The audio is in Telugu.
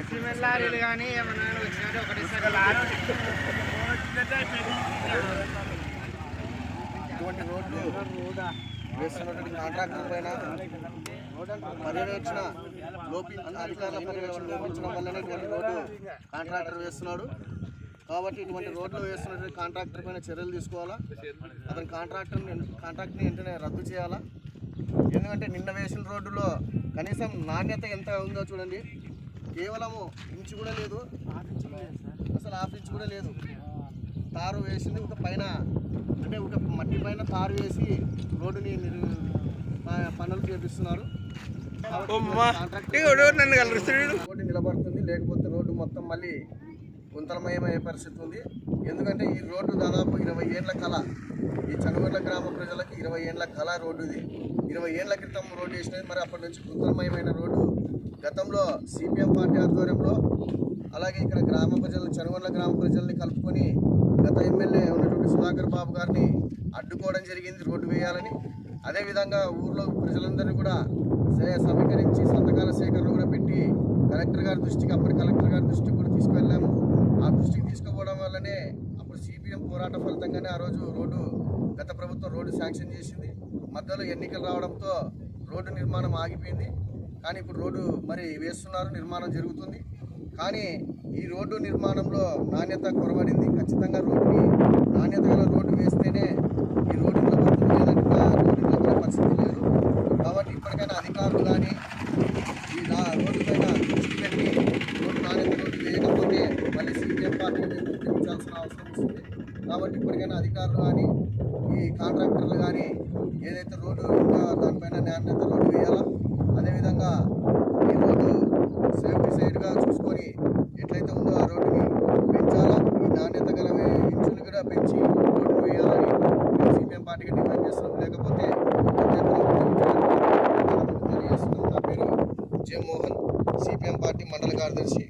సిమెంట్ లారీలు కానీ ఏమన్నా వచ్చినట్టు ఒకటి ఇటువంటి రోడ్లు వేస్తున్నటువంటి కాంట్రాక్టర్ పైన పర్యవేక్షణ అధికారుల పర్యవేక్షణ లోపించడం వల్లనే ఇటువంటి రోడ్డు కాంట్రాక్టర్ వేస్తున్నాడు. కాబట్టి ఇటువంటి రోడ్లు వేస్తున్నటువంటి కాంట్రాక్టర్ పైన చర్యలు తీసుకోవాలా, అతని కాంట్రాక్ట్ని వెంటనే రద్దు చేయాలా. ఎందుకంటే నిన్న వేసిన రోడ్డులో కనీసం నాణ్యత ఎంత ఉందో చూడండి, కేవలము ఇంచు కూడా లేదు, అసలు హాఫ్ ఇంచు కూడా లేదు. తారు వేసింది ఒక పైన, అంటే ఒక మట్టి పైన తారు వేసి రోడ్డుని పనులు చేపిస్తున్నారు. రోడ్డు నిలబడుతుంది, లేకపోతే రోడ్డు మొత్తం మళ్ళీ గుంతలమయమయ్యే పరిస్థితి ఉంది. ఎందుకంటే ఈ రోడ్డు దాదాపు 20 ఏళ్ల కళ, ఈ చనుగొండ గ్రామ ప్రజలకి 20 ఏళ్ల కళ రోడ్డు ఇది. 20 ఏళ్ల క్రితం రోడ్డు వేసినది, మరి అప్పటి నుంచి గుంతలమయమైన రోడ్డు. గతంలో సిపిఎం పార్టీ ఆధ్వర్యంలో అలాగే ఇక్కడ గ్రామ ప్రజలు, చనుగొండ గ్రామ ప్రజల్ని కలుపుకొని గత ఎమ్మెల్యే ఉన్నటువంటి సుధాకర్ బాబు గారిని అడ్డుకోవడం జరిగింది రోడ్డు వేయాలని. అదేవిధంగా ఊర్లో ప్రజలందరినీ కూడా సమీకరించి సంతకాల సేకరణ కూడా పెట్టి కలెక్టర్ గారి దృష్టికి, అప్పటి కలెక్టర్ గారి దృష్టికి కూడా తీసుకువెళ్ళాము. ఆ దృష్టికి తీసుకుపోవడం వల్లనే అప్పుడు సిపిఎం పోరాట ఫలితంగానే ఆ రోజు రోడ్డు, గత ప్రభుత్వం రోడ్డు శాంక్షన్ చేసింది. మధ్యలో ఎన్నికలు రావడంతో రోడ్డు నిర్మాణం ఆగిపోయింది. కానీ ఇప్పుడు రోడ్డు మరి వేస్తున్నారు, నిర్మాణం జరుగుతుంది. కానీ ఈ రోడ్డు నిర్మాణంలో నాణ్యత కొరబడింది. ఖచ్చితంగా రోడ్డుని నాణ్యత గల రోడ్డు వేస్తేనే ఈ రోడ్డు నిలబడుతుంది, లేదంటే రోడ్డు నిలబడే పరిస్థితి లేదు. కాబట్టి ఇప్పటికైనా అధికారులు కానీ ఈ రోడ్డు పైన దృష్టి పెట్టి రోడ్డు నాణ్యత రోడ్డు వేయకపోతే మళ్ళీ సిపిఎం పార్టీని గుర్తించాల్సిన అవసరం వస్తుంది. కాబట్టి ఇప్పటికైనా అధికారులు కానీ ఈ కాంట్రాక్టర్లు కానీ ఏదైతే రోడ్డు దానిపైన నాణ్యత రోడ్డు వేయాలా, అదేవిధంగా ఈ రోడ్డు సేఫ్టీ సైడ్గా చూసుకొని ఎట్లయితే ఉందో ఆ రోడ్డుని పెంచాలా, ఈ నాణ్యత గల ఇంచులు కూడా పెంచి రోడ్డు వేయాలని సిపిఎం పార్టీకి డిమాండ్ చేస్తున్నాం. లేకపోతే తెలియజేస్తున్నాం. నా పేరు జే మోహన్, సిపిఎం పార్టీ మండల కార్యదర్శి.